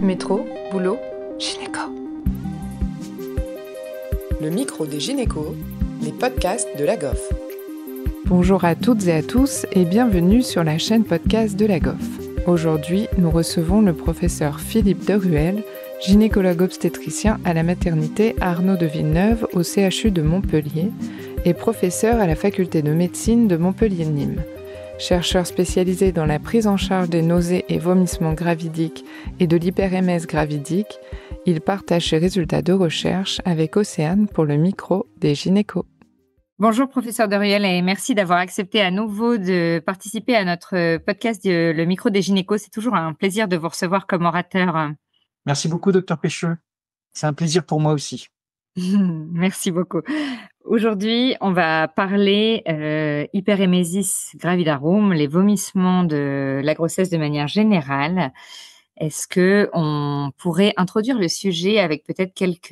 Métro, boulot, gynéco. Le micro des gynécos, les podcasts de la GOF. Bonjour à toutes et à tous et bienvenue sur la chaîne podcast de la GOF. Aujourd'hui, nous recevons le professeur Philippe Deruel, gynécologue obstétricien à la maternité Arnaud de Villeneuve au CHU de Montpellier et professeur à la faculté de médecine de Montpellier-Nîmes. Chercheur spécialisé dans la prise en charge des nausées et vomissements gravidiques et de l'hyperémèse gravidique, il partage ses résultats de recherche avec Océane pour le micro des gynécos. Bonjour professeur Deruel et merci d'avoir accepté à nouveau de participer à notre podcast Le micro des gynécos. C'est toujours un plaisir de vous recevoir comme orateur. Merci beaucoup docteur Pêcheux. C'est un plaisir pour moi aussi. Merci beaucoup. Aujourd'hui, on va parler hyperémesis gravidarum, les vomissements de la grossesse de manière générale. Est-ce que on pourrait introduire le sujet avec peut-être quelques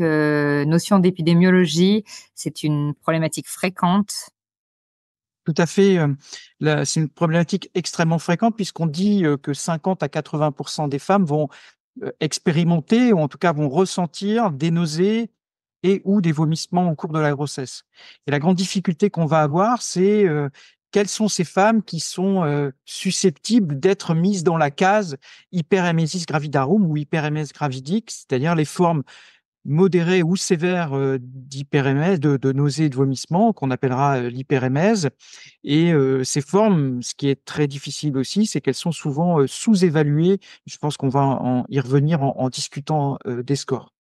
notions d'épidémiologie? C'est une problématique fréquente. Tout à fait. C'est une problématique extrêmement fréquente puisqu'on dit que 50 à 80% des femmes vont expérimenter ou en tout cas vont ressentir des nausées et ou des vomissements au cours de la grossesse. Et la grande difficulté qu'on va avoir, c'est quelles sont ces femmes qui sont susceptibles d'être mises dans la case hyperémesis gravidarum ou hyperémèse gravidique, c'est-à-dire les formes modérées ou sévères d'hyperémèse, de nausées et de vomissements, qu'on appellera l'hyperémèse. Et ces formes, ce qui est très difficile aussi, c'est qu'elles sont souvent sous-évaluées. Je pense qu'on va y revenir en discutant des scores.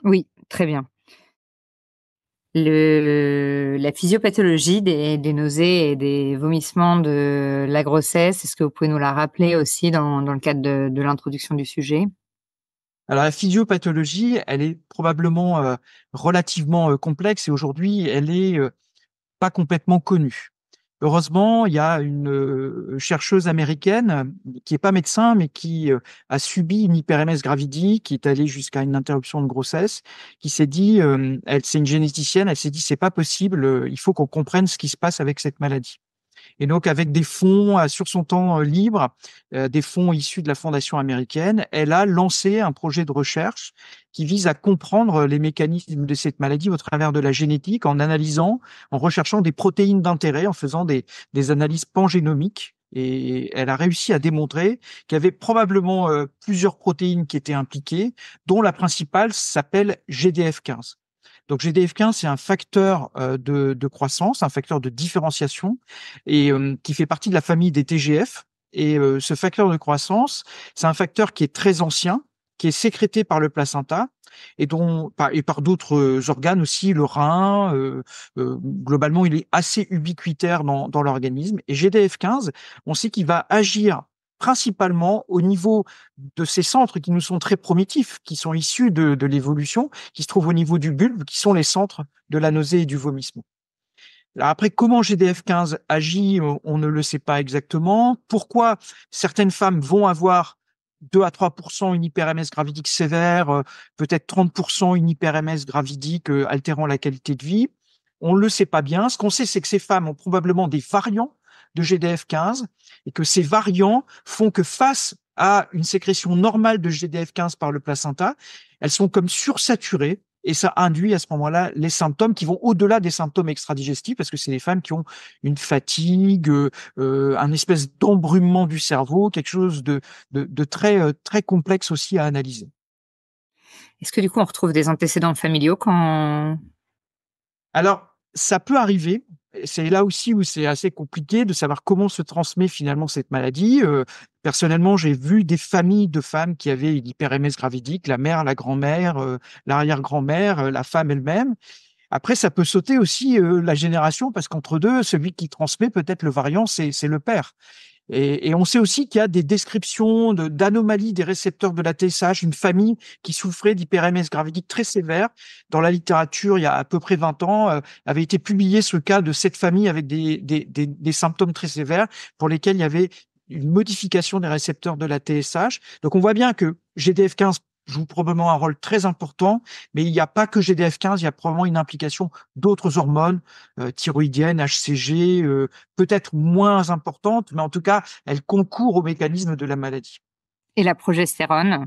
Oui, très bien. La physiopathologie des nausées et des vomissements de la grossesse, est-ce que vous pouvez nous la rappeler aussi dans le cadre de l'introduction du sujet? Alors la physiopathologie, elle est probablement relativement complexe et aujourd'hui, elle est pas complètement connue. Heureusement, il y a une chercheuse américaine qui est pas médecin, mais qui a subi une hyperémèse gravidique, qui est allée jusqu'à une interruption de grossesse, qui s'est dit, c'est une généticienne, elle s'est dit, c'est pas possible, il faut qu'on comprenne ce qui se passe avec cette maladie. Et donc, avec des fonds sur son temps libre, des fonds issus de la fondation américaine, elle a lancé un projet de recherche qui vise à comprendre les mécanismes de cette maladie au travers de la génétique, en analysant, en recherchant des protéines d'intérêt, en faisant des analyses pangénomiques. Et elle a réussi à démontrer qu'il y avait probablement plusieurs protéines qui étaient impliquées, dont la principale s'appelle GDF15. Donc GDF15, c'est un facteur de croissance, un facteur de différenciation, et qui fait partie de la famille des TGF. Et ce facteur de croissance, c'est un facteur qui est très ancien, qui est sécrété par le placenta et par d'autres organes aussi, le rein. Globalement, il est assez ubiquitaire dans l'organisme. Et GDF15, on sait qu'il va agir principalement au niveau de ces centres qui nous sont très primitifs, qui sont issus de l'évolution, qui se trouvent au niveau du bulbe, qui sont les centres de la nausée et du vomissement. Alors après, comment GDF15 agit, on ne le sait pas exactement. Pourquoi certaines femmes vont avoir 2 à 3% une hyperémèse gravidique sévère, peut-être 30% une hyperémèse gravidique altérant la qualité de vie, on ne le sait pas bien. Ce qu'on sait, c'est que ces femmes ont probablement des variants de GDF15 et que ces variants font que face à une sécrétion normale de GDF15 par le placenta, elles sont comme sursaturées et ça induit à ce moment-là les symptômes qui vont au-delà des symptômes extradigestifs parce que c'est des femmes qui ont une fatigue, un espèce d'embrumement du cerveau, quelque chose de très, très complexe aussi à analyser. Est-ce que du coup on retrouve des antécédents familiaux quand... Alors, ça peut arriver. C'est là aussi où c'est assez compliqué de savoir comment se transmet finalement cette maladie. Personnellement, j'ai vu des familles de femmes qui avaient une hyperémèse gravidique, la mère, la grand-mère, l'arrière-grand-mère, la femme elle-même. Après, ça peut sauter aussi la génération parce qu'entre deux, celui qui transmet peut-être le variant, c'est le père. Et on sait aussi qu'il y a des descriptions d'anomalies des récepteurs de la TSH, une famille qui souffrait d'hyperémèse gravidique très sévère. Dans la littérature, il y a à peu près 20 ans, avait été publié ce cas de cette famille avec des symptômes très sévères pour lesquels il y avait une modification des récepteurs de la TSH. Donc on voit bien que GDF15 joue probablement un rôle très important, mais il n'y a pas que GDF15, il y a probablement une implication d'autres hormones, thyroïdiennes, HCG, peut-être moins importantes, mais en tout cas, elles concourent au mécanisme de la maladie. Et la progestérone?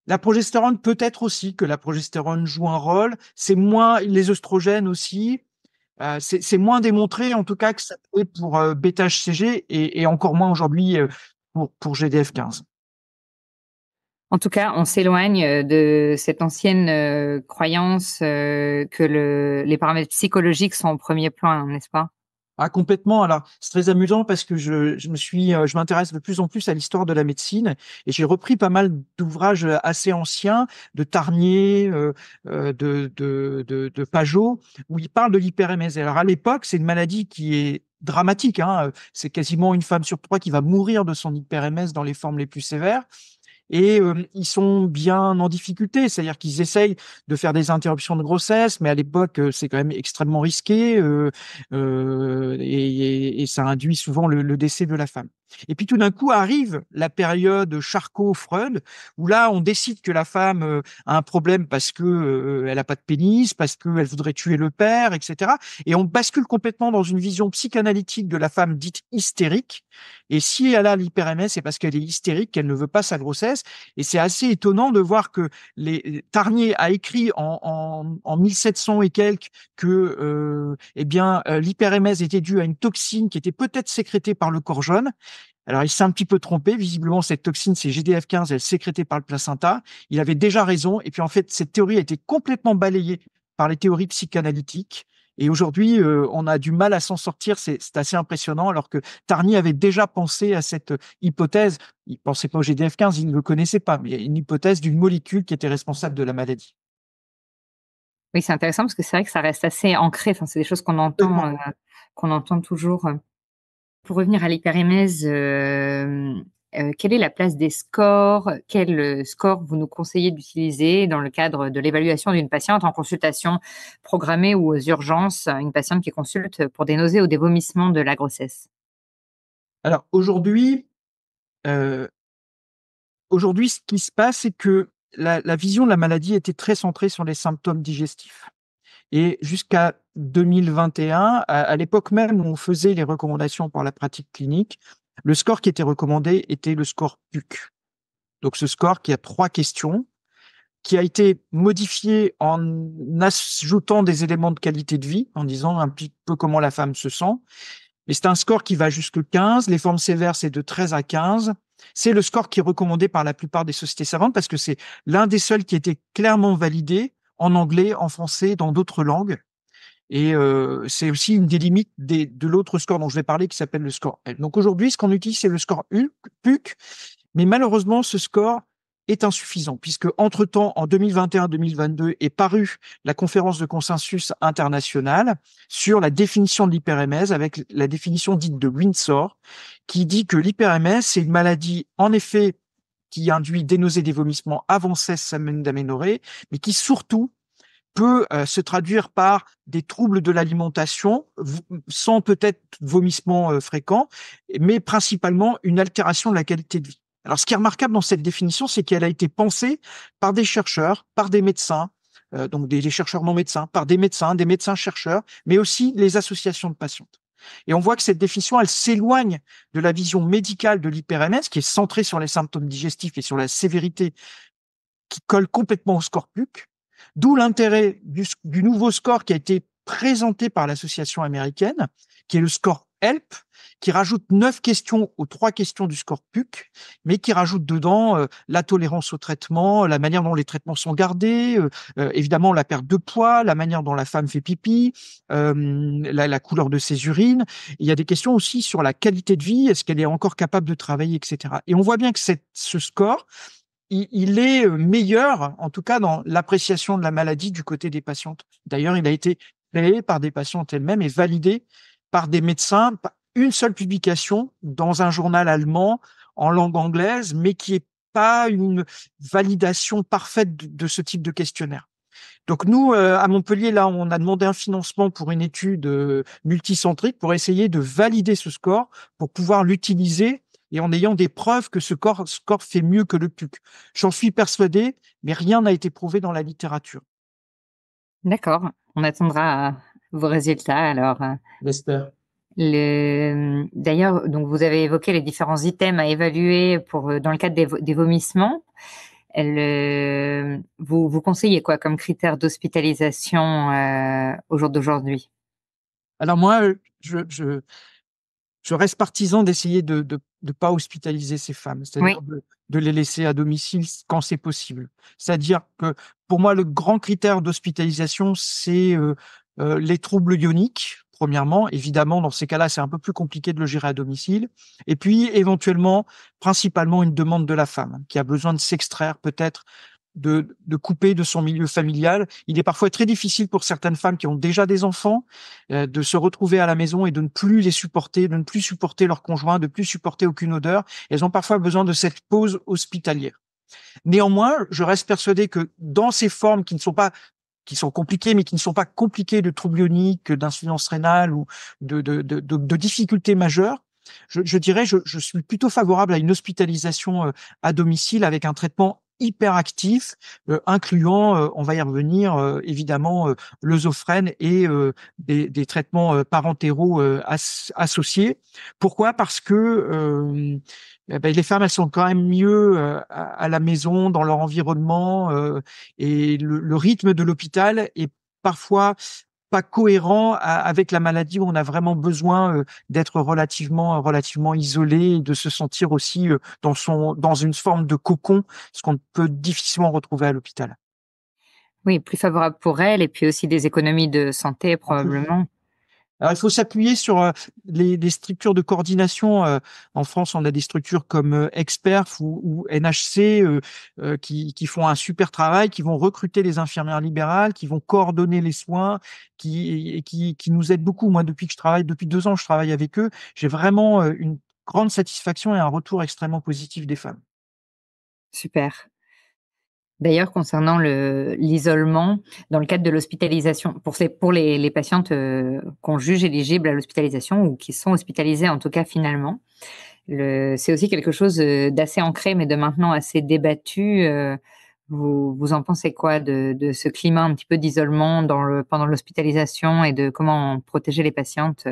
La progestérone, peut-être aussi que la progestérone joue un rôle. C'est moins les œstrogènes aussi. C'est moins démontré, en tout cas, que ça fait pour bêta-HCG et encore moins aujourd'hui pour GDF15. En tout cas, on s'éloigne de cette ancienne croyance que les paramètres psychologiques sont au premier plan, n'est-ce pas? Ah, complètement. Alors, c'est très amusant parce que je m'intéresse de plus en plus à l'histoire de la médecine et j'ai repris pas mal d'ouvrages assez anciens de Tarnier, de Pajot, où il parle de l'hyperémèse. Alors, à l'époque, c'est une maladie qui est dramatique, hein. C'est quasiment une femme sur 3 qui va mourir de son hyperémèse dans les formes les plus sévères. Et ils sont bien en difficulté, c'est-à-dire qu'ils essayent de faire des interruptions de grossesse, mais à l'époque, c'est quand même extrêmement risqué et ça induit souvent le décès de la femme. Et puis tout d'un coup arrive la période Charcot-Freud, où là, on décide que la femme a un problème parce que elle a pas de pénis, parce qu'elle voudrait tuer le père, etc. Et on bascule complètement dans une vision psychanalytique de la femme dite hystérique. Et si elle a l'hyperémèse, c'est parce qu'elle est hystérique, qu'elle ne veut pas sa grossesse. Et c'est assez étonnant de voir que Tarnier a écrit en 1700 et quelques que l'hyperémèse était due à une toxine qui était peut-être sécrétée par le corps jaune. Alors, il s'est un petit peu trompé. Visiblement, cette toxine, c'est GDF15, elle est sécrétée par le placenta. Il avait déjà raison. Et puis, en fait, cette théorie a été complètement balayée par les théories psychanalytiques. Et aujourd'hui, on a du mal à s'en sortir. C'est assez impressionnant, alors que Tarnier avait déjà pensé à cette hypothèse. Il pensait pas au GDF15, il ne le connaissait pas, mais il y a une hypothèse d'une molécule qui était responsable de la maladie. Oui, c'est intéressant parce que c'est vrai que ça reste assez ancré. Enfin, c'est des choses qu'on entend toujours. Pour revenir à l'hyperémèse, quelle est la place des scores? Quel score vous nous conseillez d'utiliser dans le cadre de l'évaluation d'une patiente en consultation programmée ou aux urgences, une patiente qui consulte pour des nausées ou des vomissements de la grossesse? Alors euh, aujourd'hui, ce qui se passe, c'est que la vision de la maladie était très centrée sur les symptômes digestifs. Et jusqu'à 2021, à l'époque même où on faisait les recommandations pour la pratique clinique, le score qui était recommandé était le score PUC. Donc ce score qui a 3 questions, qui a été modifié en ajoutant des éléments de qualité de vie, en disant un petit peu comment la femme se sent. Et c'est un score qui va jusque 15. Les formes sévères, c'est de 13 à 15. C'est le score qui est recommandé par la plupart des sociétés savantes parce que c'est l'un des seuls qui a été clairement validé en anglais, en français, dans d'autres langues. Et c'est aussi une des limites de l'autre score dont je vais parler qui s'appelle le score L. Donc aujourd'hui, ce qu'on utilise, c'est le score PUC, mais malheureusement, ce score est insuffisant puisque entre-temps, en 2021-2022, est parue la conférence de consensus internationale sur la définition de l'hyperémèse avec la définition dite de Windsor, qui dit que l'hyperémèse, c'est une maladie, en effet, qui induit des nausées, des vomissements avant 16 semaines d'aménorrhée, mais qui surtout peut se traduire par des troubles de l'alimentation, sans peut-être vomissements fréquents, mais principalement une altération de la qualité de vie. Alors, ce qui est remarquable dans cette définition, c'est qu'elle a été pensée par des chercheurs, par des médecins, donc des chercheurs non médecins, par des médecins chercheurs, mais aussi les associations de patientes. Et on voit que cette définition, elle s'éloigne de la vision médicale de l'hyperémèse, qui est centrée sur les symptômes digestifs et sur la sévérité, qui colle complètement au score PUC. D'où l'intérêt du nouveau score qui a été présenté par l'association américaine, qui est le score HELP, qui rajoute 9 questions aux 3 questions du score PUC, mais qui rajoute dedans la tolérance au traitement, la manière dont les traitements sont gardés, évidemment la perte de poids, la manière dont la femme fait pipi, la couleur de ses urines. Il y a des questions aussi sur la qualité de vie, est-ce qu'elle est encore capable de travailler, etc. Et on voit bien que ce score, il est meilleur, en tout cas dans l'appréciation de la maladie du côté des patientes. D'ailleurs, il a été créé par des patientes elles-mêmes et validé par des médecins. Une seule publication dans un journal allemand en langue anglaise, mais qui est pas une validation parfaite de ce type de questionnaire. Donc nous, à Montpellier, là, on a demandé un financement pour une étude multicentrique pour essayer de valider ce score, pour pouvoir l'utiliser et en ayant des preuves que ce score fait mieux que le PUC. J'en suis persuadé, mais rien n'a été prouvé dans la littérature. D'accord, on attendra vos résultats alors. J'espère. D'ailleurs, donc vous avez évoqué les différents items à évaluer dans le cadre des vomissements. Vous conseillez quoi comme critère d'hospitalisation au jour d'aujourd'hui? Alors moi, je reste partisan d'essayer de pas hospitaliser ces femmes, Oui, c'est-à-dire de les laisser à domicile quand c'est possible. C'est-à-dire que pour moi, le grand critère d'hospitalisation, c'est les troubles ioniques. Premièrement, évidemment, dans ces cas-là, c'est un peu plus compliqué de le gérer à domicile. Et puis, éventuellement, principalement une demande de la femme qui a besoin de s'extraire peut-être de couper de son milieu familial. Il est parfois très difficile pour certaines femmes qui ont déjà des enfants de se retrouver à la maison et de ne plus les supporter, de ne plus supporter leur conjoint, de ne plus supporter aucune odeur. Elles ont parfois besoin de cette pause hospitalière. Néanmoins, je reste persuadé que dans ces formes qui sont compliquées, mais qui ne sont pas compliquées de troubles ioniques, d'insuffisance rénale ou de difficultés majeures, je dirais, je suis plutôt favorable à une hospitalisation à domicile avec un traitement hyper actif, incluant, on va y revenir, évidemment, l'œsophrène et des traitements parentéraux associés. Pourquoi? Parce que les femmes, elles sont quand même mieux à la maison, dans leur environnement, et le rythme de l'hôpital est parfois pas cohérent avec la maladie où on a vraiment besoin d'être relativement isolé et de se sentir aussi dans une forme de cocon, ce qu'on peut difficilement retrouver à l'hôpital. oui, plus favorable pour elle et puis aussi des économies de santé En plus. probablement. Alors, il faut s'appuyer sur les structures de coordination. En France, on a des structures comme Experf ou NHC qui font un super travail, qui vont recruter les infirmières libérales, qui vont coordonner les soins, qui nous aident beaucoup. Moi, depuis 2 ans, je travaille avec eux. J'ai vraiment une grande satisfaction et un retour extrêmement positif des femmes. Super. D'ailleurs, concernant l'isolement, dans le cadre de l'hospitalisation, pour les patientes qu'on juge éligibles à l'hospitalisation ou qui sont hospitalisées en tout cas finalement, c'est aussi quelque chose d'assez ancré, mais de maintenant assez débattu. Vous en pensez quoi de ce climat un petit peu d'isolement pendant l'hospitalisation et de comment protéger les patientes?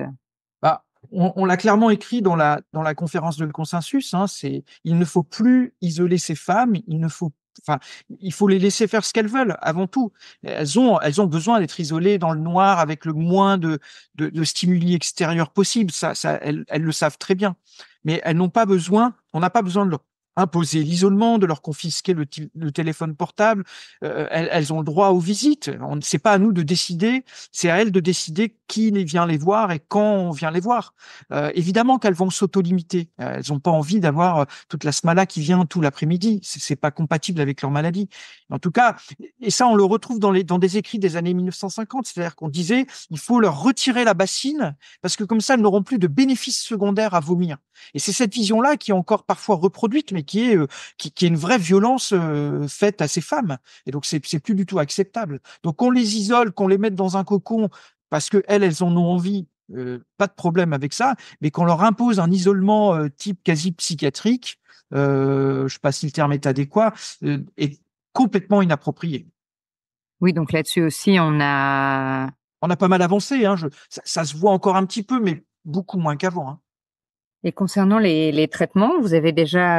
Bah, on l'a clairement écrit dans la conférence de consensus, hein, il ne faut plus isoler ces femmes, enfin, il faut les laisser faire ce qu'elles veulent avant tout. Elles ont besoin d'être isolées dans le noir avec le moins de stimuli extérieurs possible. Elles le savent très bien. Mais on n'a pas besoin de leur imposer l'isolement, de leur confisquer le téléphone portable. Elles ont le droit aux visites. C'est pas à nous de décider, c'est à elles de décider qui vient les voir et quand on vient les voir. Évidemment qu'elles vont s'auto-limiter. Elles n'ont pas envie d'avoir toute la smala qui vient tout l'après-midi. C'est pas compatible avec leur maladie. En tout cas, et ça, on le retrouve dans des écrits des années 1950. C'est-à-dire qu'on disait, il faut leur retirer la bassine parce que comme ça, elles n'auront plus de bénéfices secondaires à vomir. Et c'est cette vision-là qui est encore parfois reproduite, mais qui est une vraie violence faite à ces femmes. Et donc, c'est plus du tout acceptable. Donc, qu'on les isole, qu'on les mette dans un cocon parce que elles en ont envie, pas de problème avec ça, mais qu'on leur impose un isolement type quasi psychiatrique, je sais pas si le terme est adéquat, est complètement inapproprié. Oui, donc là-dessus aussi, On a pas mal avancé, hein, ça se voit encore un petit peu, mais beaucoup moins qu'avant, hein. Et concernant les traitements, vous avez déjà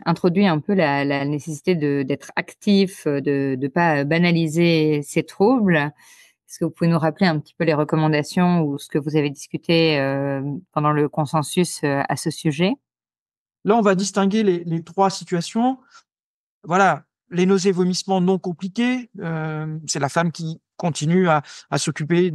introduit un peu la nécessité d'être actif, de ne pas banaliser ces troubles. Est-ce que vous pouvez nous rappeler un petit peu les recommandations ou ce que vous avez discuté pendant le consensus à ce sujet? Là, on va distinguer les trois situations. Voilà, les nausées, vomissements non compliqués, c'est la femme qui continue à s'occuper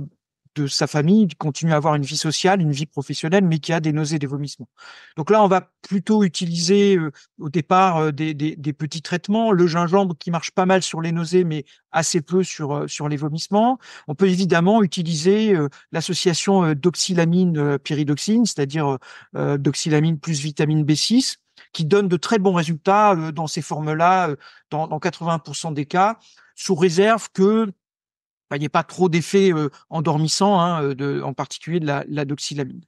de sa famille, qui continue à avoir une vie sociale, une vie professionnelle, mais qui a des nausées, des vomissements. Donc là, on va plutôt utiliser au départ des petits traitements, le gingembre qui marche pas mal sur les nausées, mais assez peu sur les vomissements. On peut évidemment utiliser l'association d'oxylamine pyridoxine, c'est-à-dire d'oxylamine plus vitamine B6, qui donne de très bons résultats dans ces formes-là, dans 80% des cas, sous réserve que il n'y ait pas trop d'effets endormissants, hein, en particulier de la doxylamine.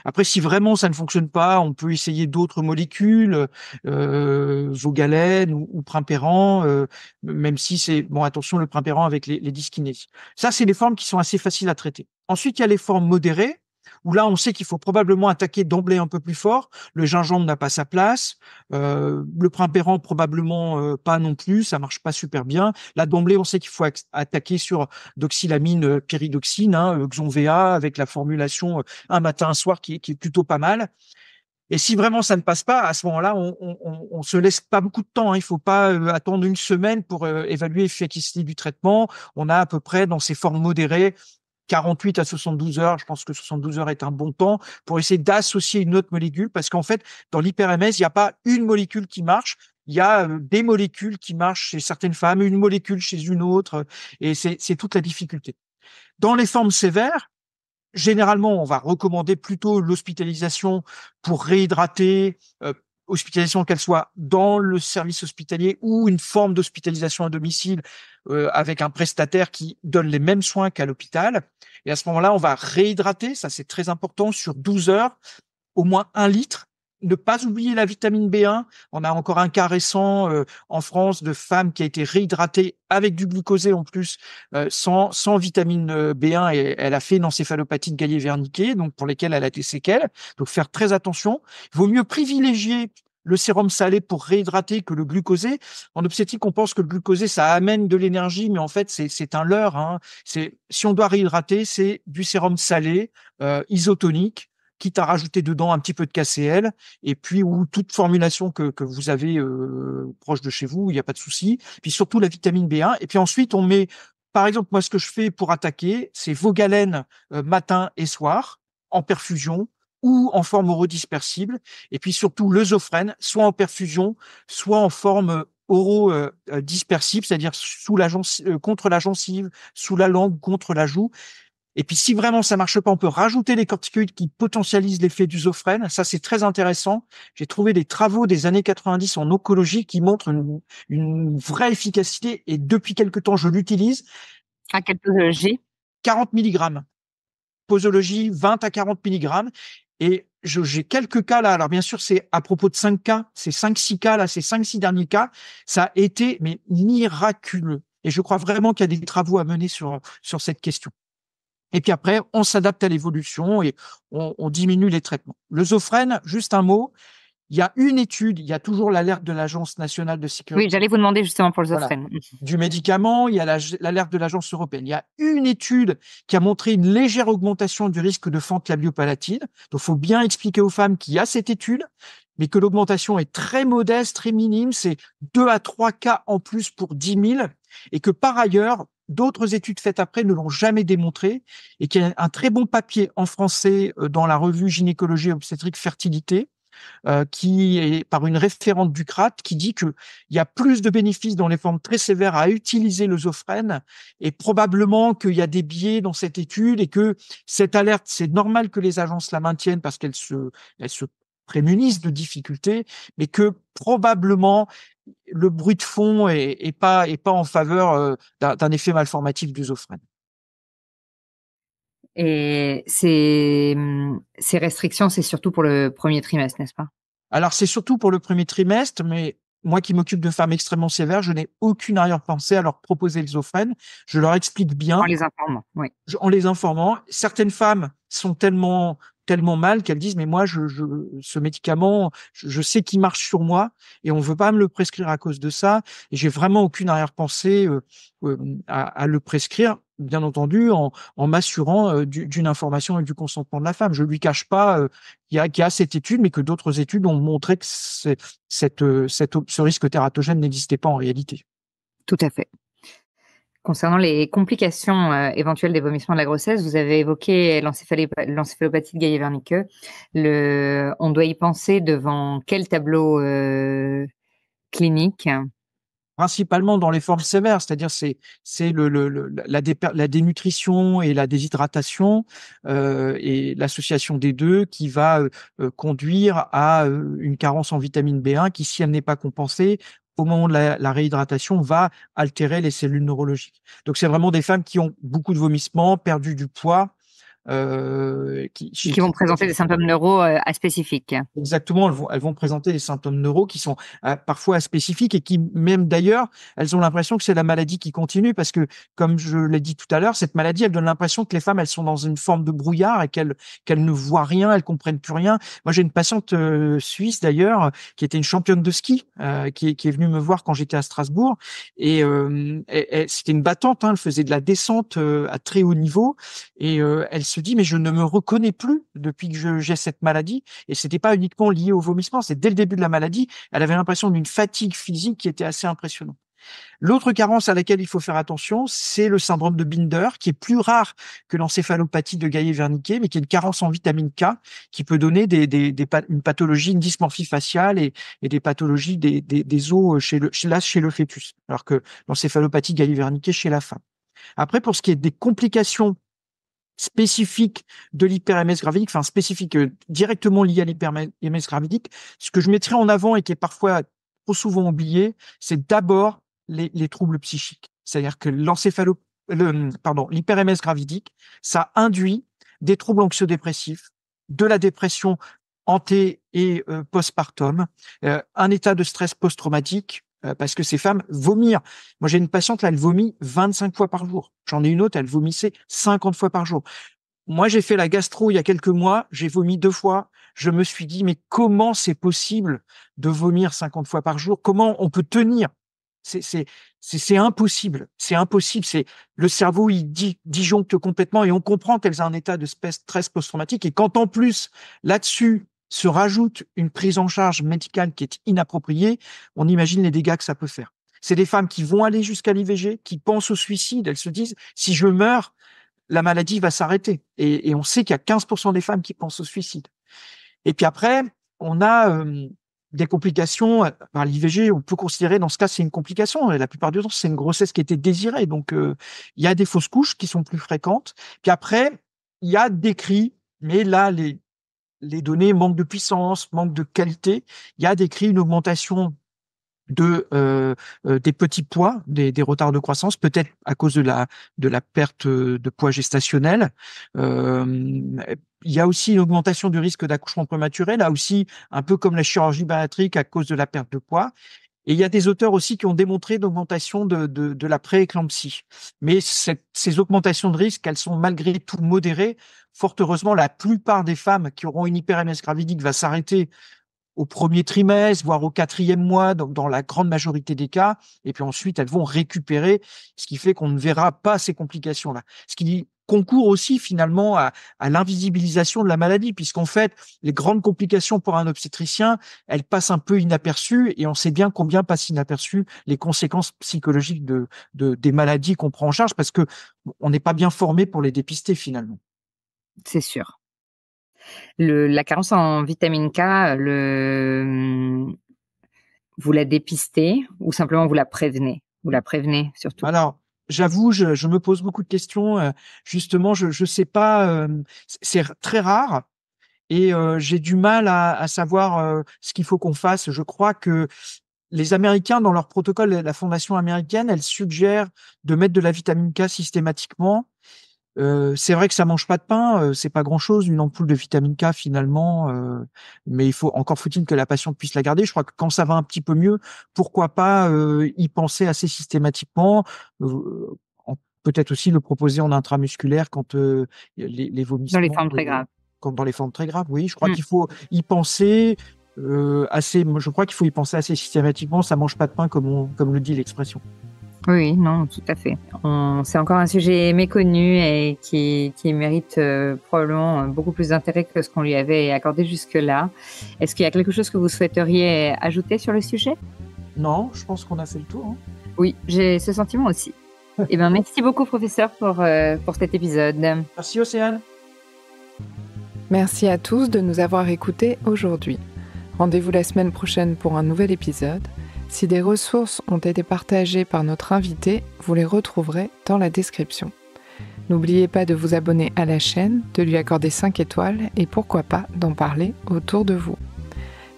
Après, si vraiment ça ne fonctionne pas, on peut essayer d'autres molécules, Vogalène ou Primpéran, même si c'est bon. Attention, le Primpéran avec les dyskinésies. Ça, c'est les formes qui sont assez faciles à traiter. Ensuite, il y a les formes modérées. où là, on sait qu'il faut probablement attaquer d'emblée un peu plus fort. Le gingembre n'a pas sa place. Le primpéran, probablement pas non plus. Ça marche pas super bien. Là, d'emblée, on sait qu'il faut attaquer sur doxylamine, pyridoxine, Xonva, avec la formulation un matin, un soir, qui est plutôt pas mal. Et si vraiment ça ne passe pas, à ce moment-là, on se laisse pas beaucoup de temps. Il faut pas attendre une semaine pour évaluer l'efficacité du traitement. On a à peu près, dans ces formes modérées, 48 à 72 heures. Je pense que 72 heures est un bon temps pour essayer d'associer une autre molécule, parce qu'en fait, dans l'hyper-MS, il n'y a pas une molécule qui marche. Il y a des molécules qui marchent chez certaines femmes, une molécule chez une autre, et c'est toute la difficulté. Dans les formes sévères, généralement, on va recommander plutôt l'hospitalisation pour réhydrater, hospitalisation qu'elle soit dans le service hospitalier ou une forme d'hospitalisation à domicile avec un prestataire qui donne les mêmes soins qu'à l'hôpital. Et à ce moment-là, on va réhydrater, ça c'est très important, sur 12 heures, au moins 1 litre. Ne pas oublier la vitamine B1. On a encore un cas récent en France de femme qui a été réhydratée avec du glucosé en plus, sans vitamine B1, et elle a fait une encéphalopathie de Gallier-Wernicke, donc pour lesquelles elle a des séquelles. Donc faire très attention. Il vaut mieux privilégier le sérum salé pour réhydrater que le glucosé. En obstétrique, on pense que le glucosé, ça amène de l'énergie, mais en fait, c'est un leurre. Si on doit réhydrater, c'est du sérum salé, isotonique, quitte à rajouter dedans un petit peu de KCl, et puis ou toute formulation que vous avez proche de chez vous, il n'y a pas de souci. Puis surtout la vitamine B1. Et puis ensuite, on met, par exemple, moi, ce que je fais pour attaquer, c'est Vogalène matin et soir, en perfusion ou en forme orodispersible. Et puis surtout le Zofrène, soit en perfusion, soit en forme dispersible, c'est-à-dire contre la gencive, sous la langue, contre la joue. Et puis, si vraiment ça marche pas, on peut rajouter les corticoïdes qui potentialisent l'effet du Zofrène. Ça, c'est très intéressant. J'ai trouvé des travaux des années 90 en oncologie qui montrent une vraie efficacité. Et depuis quelque temps, je l'utilise. À quelle posologie? 40 mg. Posologie, 20 à 40 mg. Et j'ai quelques cas là. Alors, bien sûr, c'est à propos de 5 cas. C'est 5-6 cas là. Ces 5-6 derniers cas, ça a été, mais miraculeux. Et je crois vraiment qu'il y a des travaux à mener sur cette question. Et puis après, on s'adapte à l'évolution et on diminue les traitements. Le Zofrène, juste un mot, il y a une étude, il y a toujours l'alerte de l'Agence nationale de sécurité. Oui, j'allais vous demander justement pour le Zofrène. Voilà. Du médicament, il y a l'alerte de l'Agence européenne. Il y a une étude qui a montré une légère augmentation du risque de fente labiopalatine. Donc, il faut bien expliquer aux femmes qu'il y a cette étude, mais que l'augmentation est très modeste, très minime. C'est 2 à 3 cas en plus pour 10 000, et que par ailleurs, d'autres études faites après ne l'ont jamais démontré, et qu'il y a un très bon papier en français dans la revue Gynécologie obstétrique fertilité, qui est par une référente du CRAT, qui dit qu'il y a plus de bénéfices dans les formes très sévères à utiliser le Zofrène, et probablement qu'il y a des biais dans cette étude, et que cette alerte, c'est normal que les agences la maintiennent parce qu'elles se prémunissent de difficultés, mais que probablement le bruit de fond est pas en faveur d'un effet malformatif du Zofrène. Et ces restrictions, c'est surtout pour le premier trimestre, n'est-ce pas? Alors, c'est surtout pour le premier trimestre, mais moi qui m'occupe de femmes extrêmement sévères, je n'ai aucune arrière-pensée à leur proposer le Zofrène. Je leur explique bien. En les informant, oui. En les informant. Certaines femmes sont tellement mal qu'elles disent, mais moi, ce médicament, je sais qu'il marche sur moi et on veut pas me le prescrire à cause de ça. Et j'ai vraiment aucune arrière-pensée à le prescrire, bien entendu, en m'assurant d'une information et du consentement de la femme. Je lui cache pas qu'il y a cette étude, mais que d'autres études ont montré que ce risque tératogène n'existait pas en réalité. Tout à fait. Concernant les complications éventuelles des vomissements de la grossesse, vous avez évoqué l'encéphalopathie de Gallier-Wernicke. On doit y penser devant quel tableau clinique? Principalement dans les formes sévères, c'est-à-dire c'est la dénutrition et la déshydratation et l'association des deux qui va conduire à une carence en vitamine B1 qui, si elle n'est pas compensée, au moment de la réhydratation, va altérer les cellules neurologiques. Donc, c'est vraiment des femmes qui ont beaucoup de vomissements, perdu du poids, qui vont présenter des symptômes neuro aspécifiques. Exactement, elles vont présenter des symptômes neuro qui sont parfois aspécifiques et qui, même d'ailleurs, elles ont l'impression que c'est la maladie qui continue parce que, comme je l'ai dit tout à l'heure, cette maladie, elle donne l'impression que les femmes, elles sont dans une forme de brouillard et qu'elles ne voient rien, elles comprennent plus rien. Moi, j'ai une patiente suisse d'ailleurs qui était une championne de ski, qui est venue me voir quand j'étais à Strasbourg et c'était une battante, hein, elle faisait de la descente à très haut niveau et elle se dit mais je ne me reconnais plus depuis que j'ai cette maladie. Et c'était pas uniquement lié au vomissement, c'est dès le début de la maladie, elle avait l'impression d'une fatigue physique qui était assez impressionnante. L'autre carence à laquelle il faut faire attention, c'est le syndrome de Binder, qui est plus rare que l'encéphalopathie de Gaillet-Wernicke, mais qui est une carence en vitamine K, qui peut donner une pathologie, une dysmorphie faciale et des pathologies des os chez le fœtus, alors que l'encéphalopathie Gaillet-Wernicke chez la femme. Après, pour ce qui est des complications spécifique de l'hyper-MS gravidique, enfin spécifique directement lié à l'hyper-MS gravidique, ce que je mettrais en avant et qui est parfois trop souvent oublié, c'est d'abord les troubles psychiques. C'est-à-dire que l'hyper-MS gravidique, ça induit des troubles anxio-dépressifs, de la dépression anté- et postpartum, un état de stress post-traumatique, parce que ces femmes vomir. Moi, j'ai une patiente, là, elle vomit 25 fois par jour. J'en ai une autre, elle vomissait 50 fois par jour. Moi, j'ai fait la gastro il y a quelques mois, j'ai vomi 2 fois. Je me suis dit, mais comment c'est possible de vomir 50 fois par jour? Comment on peut tenir? C'est impossible. C'est impossible. C'est le cerveau, il disjoncte complètement et on comprend qu'elles ont un état de stress post-traumatique. Et quand en plus, là-dessus, se rajoute une prise en charge médicale qui est inappropriée, on imagine les dégâts que ça peut faire. C'est des femmes qui vont aller jusqu'à l'IVG, qui pensent au suicide. Elles se disent, si je meurs, la maladie va s'arrêter. Et on sait qu'il y a 15% des femmes qui pensent au suicide. Et puis après, on a des complications. L'IVG, on peut considérer, dans ce cas, c'est une complication. Et la plupart du temps, c'est une grossesse qui était désirée. Donc, il y a des fausses couches qui sont plus fréquentes. Puis après, il y a des cris, mais là, les données manquent de puissance, manquent de qualité. Il y a décrit une augmentation des petits poids, des retards de croissance, peut-être à cause de la perte de poids gestationnel. Il y a aussi une augmentation du risque d'accouchement prématuré, là aussi un peu comme la chirurgie bariatrique à cause de la perte de poids. Et il y a des auteurs aussi qui ont démontré une augmentation de la prééclampsie. Mais ces augmentations de risque, elles sont malgré tout modérées. Fort heureusement, la plupart des femmes qui auront une hyper-MS gravidique va s'arrêter au premier trimestre, voire au 4e mois, donc dans la grande majorité des cas. Et puis ensuite, elles vont récupérer, ce qui fait qu'on ne verra pas ces complications-là. Ce qui concourt aussi finalement à l'invisibilisation de la maladie, puisqu'en fait, les grandes complications pour un obstétricien, elles passent un peu inaperçues et on sait bien combien passent inaperçues les conséquences psychologiques des maladies qu'on prend en charge parce que on n'est pas bien formé pour les dépister finalement. C'est sûr. La carence en vitamine K, vous la dépistez ou simplement vous la prévenez? Vous la prévenez surtout? Alors, j'avoue, je me pose beaucoup de questions. Justement, je sais pas. C'est très rare et j'ai du mal à savoir ce qu'il faut qu'on fasse. Je crois que les Américains, dans leur protocole, la fondation américaine, elle suggère de mettre de la vitamine K systématiquement. C'est vrai que ça mange pas de pain, c'est pas grand-chose, une ampoule de vitamine K finalement, mais faut-il que la patiente puisse la garder. Je crois que quand ça va un petit peu mieux, pourquoi pas y penser assez systématiquement, peut-être aussi le proposer en intramusculaire quand les vomissements. Dans les formes très graves. Quand dans les formes très graves, oui. Je crois qu'il faut y penser je crois qu'il faut y penser assez systématiquement. Ça mange pas de pain comme le dit l'expression. Oui, non, tout à fait. C'est encore un sujet méconnu et qui mérite probablement beaucoup plus d'intérêt que ce qu'on lui avait accordé jusque-là. Est-ce qu'il y a quelque chose que vous souhaiteriez ajouter sur le sujet? Non, je pense qu'on a fait le tour. Hein. Oui, j'ai ce sentiment aussi. Eh bien, merci beaucoup, professeur, pour cet épisode. Merci, Océane. Merci à tous de nous avoir écoutés aujourd'hui. Rendez-vous la semaine prochaine pour un nouvel épisode. Si des ressources ont été partagées par notre invité, vous les retrouverez dans la description. N'oubliez pas de vous abonner à la chaîne, de lui accorder 5 étoiles et pourquoi pas d'en parler autour de vous.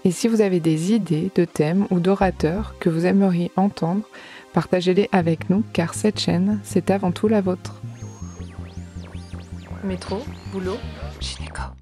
Et si vous avez des idées de thèmes ou d'orateurs que vous aimeriez entendre, partagez-les avec nous car cette chaîne, c'est avant tout la vôtre. Métro, boulot, gynéco.